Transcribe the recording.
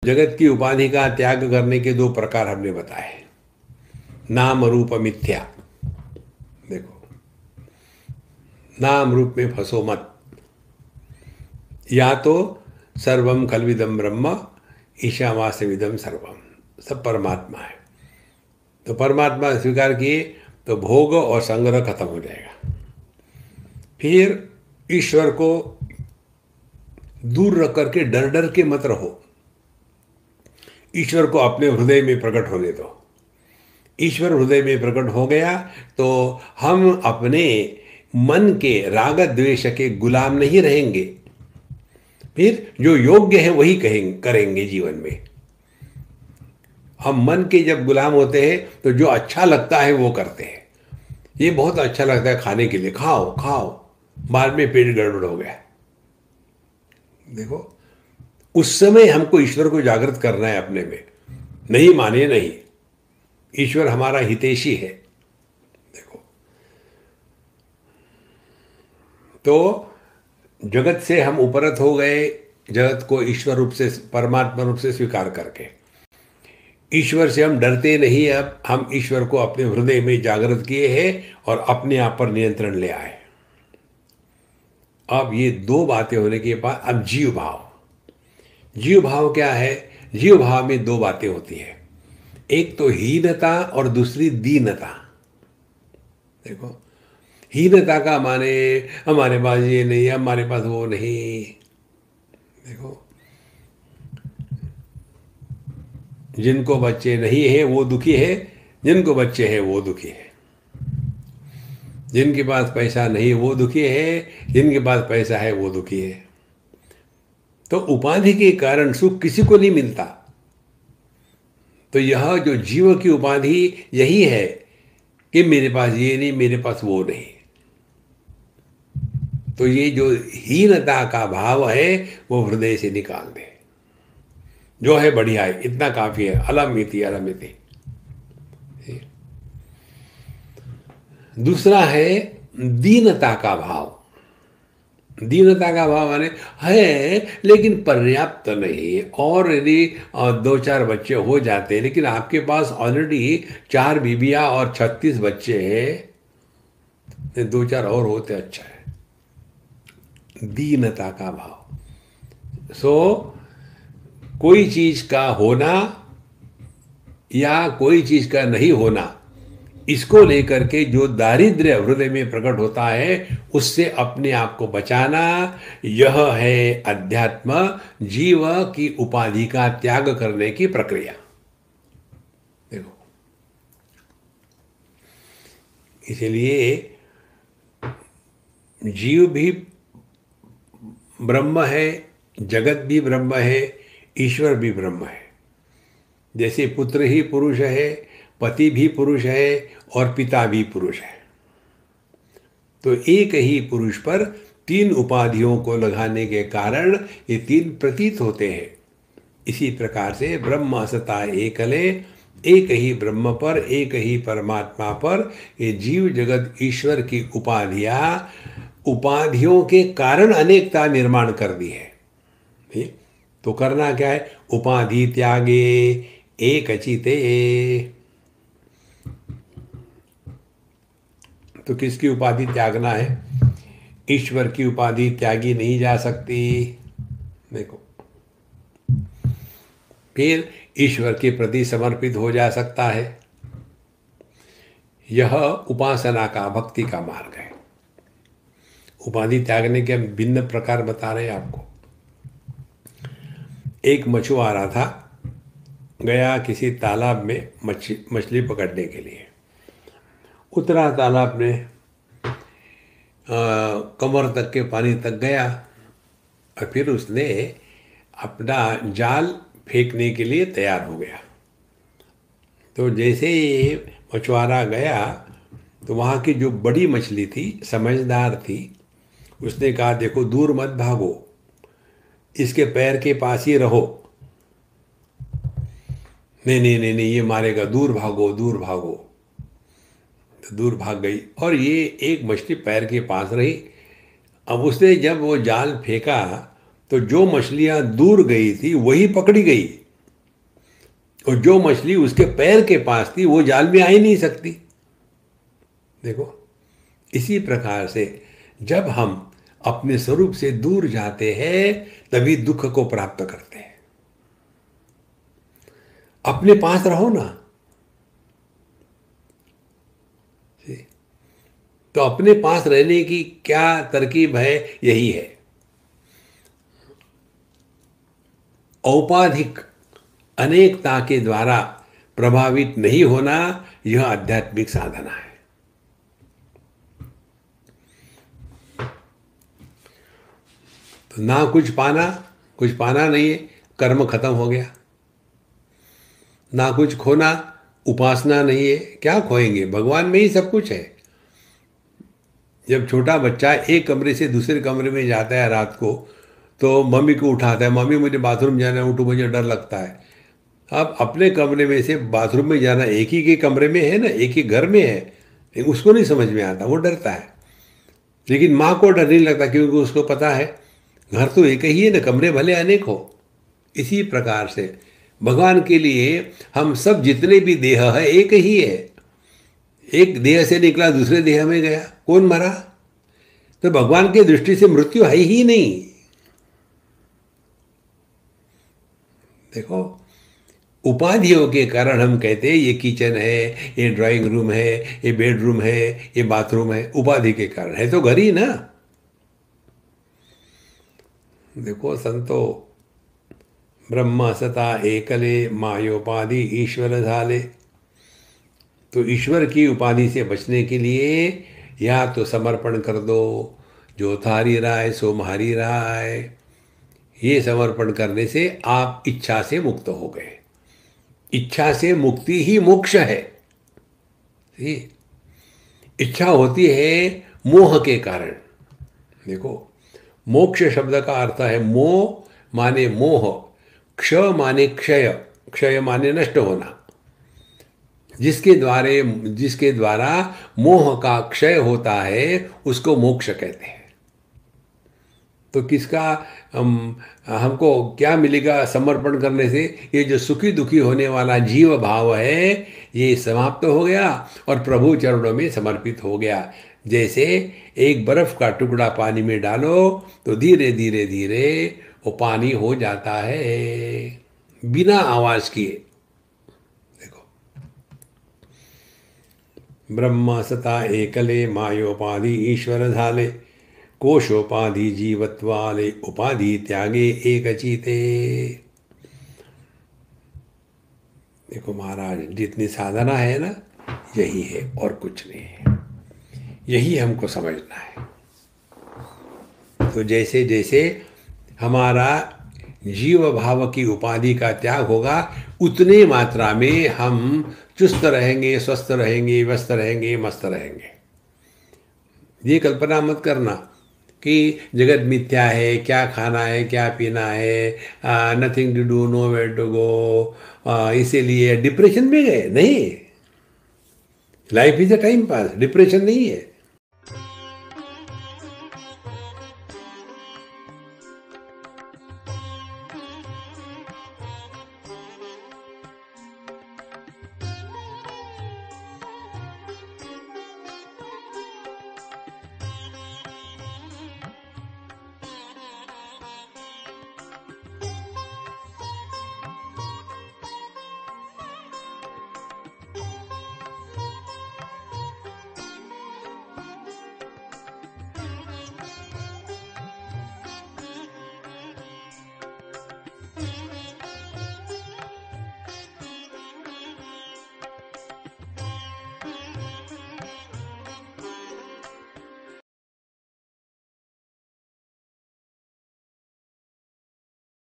जगत की उपाधि का त्याग करने के दो प्रकार हमने बताए। नाम रूप मिथ्या। देखो, नाम रूप में फंसो मत। या तो सर्वम खलविदम ब्रह्म ईशावास्यविदम सर्वम, सब परमात्मा है। तो परमात्मा स्वीकार किए तो भोग और संग्रह खत्म हो जाएगा। फिर ईश्वर को दूर रख करके डर डर के मत रहो। ईश्वर को अपने हृदय में प्रकट होने दो। ईश्वर हृदय में प्रकट हो गया तो हम अपने मन के राग द्वेष के गुलाम नहीं रहेंगे। फिर जो योग्य है वही करेंगे जीवन में। हम मन के जब गुलाम होते हैं तो जो अच्छा लगता है वो करते हैं। ये बहुत अच्छा लगता है खाने के लिए, खाओ खाओ, बाद में पेट गड़बड़ हो गया। देखो, उस समय हमको ईश्वर को जागृत करना है अपने में। नहीं माने नहीं, ईश्वर हमारा हितैषी है। देखो, तो जगत से हम उपरत हो गए, जगत को ईश्वर रूप से, परमात्मा रूप से स्वीकार करके। ईश्वर से हम डरते नहीं। अब हम ईश्वर को अपने हृदय में जागृत किए हैं और अपने आप पर नियंत्रण ले आए। अब ये दो बातें होने के बाद अब जीव भाव। जीव भाव क्या है? जीव भाव में दो बातें होती है, एक तो हीनता और दूसरी दीनता। देखो, हीनता का माने हमारे पास ये नहीं, हमारे पास वो नहीं। देखो, जिनको बच्चे नहीं है वो दुखी है, जिनको बच्चे हैं वो दुखी है। जिनके पास पैसा नहीं वो दुखी है, जिनके पास पैसा है वो दुखी है। तो उपाधि के कारण सुख किसी को नहीं मिलता। तो यह जो जीव की उपाधि यही है कि मेरे पास ये नहीं, मेरे पास वो नहीं। तो ये जो हीनता का भाव है वो हृदय से निकाल दे। जो है बढ़िया है, इतना काफी है। अलमिति अलमिति। दूसरा है दीनता का भाव। दीनता का भाव माने है लेकिन पर्याप्त नहीं। और यदि दो चार बच्चे हो जाते, लेकिन आपके पास ऑलरेडी 4 बीबियां और 36 बच्चे हैं, दो चार और होते अच्छा है। दीनता का भाव। कोई चीज का होना या कोई चीज का नहीं होना, इसको लेकर के जो दारिद्र्य हृदय में प्रकट होता है उससे अपने आप को बचाना, यह है अध्यात्म, जीव की उपाधि का त्याग करने की प्रक्रिया। देखो, इसलिए जीव भी ब्रह्म है, जगत भी ब्रह्म है, ईश्वर भी ब्रह्म है। जैसे पुत्र ही पुरुष है, पति भी पुरुष है और पिता भी पुरुष है। तो एक ही पुरुष पर 3 उपाधियों को लगाने के कारण ये 3 प्रतीत होते हैं। इसी प्रकार से ब्रह्म सता एकले, एक ही ब्रह्म पर, एक ही परमात्मा पर ये जीव जगत ईश्वर की उपाधियों के कारण अनेकता निर्माण कर दी है। तो करना क्या है? उपाधि त्यागे एक चिते। तो किसकी उपाधि त्यागना है? ईश्वर की उपाधि त्यागी नहीं जा सकती। देखो, फिर ईश्वर के प्रति समर्पित हो जा सकता है। यह उपासना का, भक्ति का मार्ग है। उपाधि त्यागने के भिन्न प्रकार बता रहे हैं आपको। एक मछुआरा था, गया किसी तालाब में मछली पकड़ने के लिए। उतरा तालाब में, कमर तक के पानी तक गया और फिर उसने अपना जाल फेंकने के लिए तैयार हो गया। तो जैसे ही मछुआरा गया तो वहाँ की जो बड़ी मछली थी, समझदार थी, उसने कहा देखो दूर मत भागो, इसके पैर के पास ही रहो। नहीं नहीं नहीं नहीं, ये मारेगा, दूर भागो दूर भागो। तो दूर भाग गई और ये एक मछली पैर के पास रही। अब उसने जब वो जाल फेंका तो जो मछलियां दूर गई थी वही पकड़ी गई। और जो मछली उसके पैर के पास थी वो जाल में आ ही नहीं सकती। देखो, इसी प्रकार से जब हम अपने स्वरूप से दूर जाते हैं तभी दुख को प्राप्त करते हैं। अपने पास रहो ना। तो अपने पास रहने की क्या तरकीब है? यही है, औपाधिक अनेकता के द्वारा प्रभावित नहीं होना। यह आध्यात्मिक साधना है। तो ना कुछ पाना नहीं है, कर्म खत्म हो गया। ना कुछ खोना, उपासना नहीं है, क्या खोएंगे? भगवान में ही सब कुछ है। जब छोटा बच्चा एक कमरे से दूसरे कमरे में जाता है रात को, तो मम्मी को उठाता है, मम्मी मुझे बाथरूम जाना है, उठो, मुझे डर लगता है। अब अपने कमरे में से बाथरूम में जाना एक ही के कमरे में है ना, एक ही घर में है, लेकिन उसको नहीं समझ में आता, वो डरता है। लेकिन माँ को डर नहीं लगता, क्योंकि उसको पता है घर तो एक ही है ना, कमरे भले अनेक हो। इसी प्रकार से भगवान के लिए हम सब जितने भी देह है एक ही है। एक देह से निकला दूसरे देह में गया, कौन मरा? तो भगवान की दृष्टि से मृत्यु है ही नहीं। देखो, उपाधियों के कारण हम कहते हैं ये किचन है, ये ड्राइंग रूम है, ये बेडरूम है, ये बाथरूम है। उपाधि के कारण है तो घर ही ना। देखो संतो, ब्रह्म सता एकले मायोपाधि ईश्वर झाले। तो ईश्वर की उपाधि से बचने के लिए या तो समर्पण कर दो, जो थारी राय सो म्हारी राय। ये समर्पण करने से आप इच्छा से मुक्त हो गए। इच्छा से मुक्ति ही मोक्ष है। इच्छा होती है मोह के कारण। देखो, मोक्ष शब्द का अर्थ है मोह माने मोह, क्ष माने क्षय, क्षय माने नष्ट होना। जिसके द्वारा मोह का क्षय होता है उसको मोक्ष कहते हैं। तो किसका हमको क्या मिलेगा समर्पण करने से? ये जो सुखी दुखी होने वाला जीव भाव है ये समाप्त हो गया और प्रभु चरणों में समर्पित हो गया। जैसे एक बर्फ का टुकड़ा पानी में डालो तो धीरे धीरे धीरे वो पानी हो जाता है बिना आवाज किए। देखो, ब्रह्म सता एकले मायोपाधि ईश्वर झाले, कोशोपाधि जीवत्वाले उपाधि त्यागे एक चीते। देखो महाराज, जितनी साधना है ना यही है और कुछ नहीं है। यही हमको समझना है। तो जैसे जैसे हमारा जीव भाव की उपाधि का त्याग होगा उतने मात्रा में हम चुस्त रहेंगे, स्वस्थ रहेंगे, व्यस्त रहेंगे, मस्त रहेंगे। ये कल्पना मत करना कि जगत मिथ्या है, क्या खाना है, क्या पीना है, nothing to do, nowhere to go, इसीलिए डिप्रेशन में गए। नहीं, life is a time pass, depression नहीं है।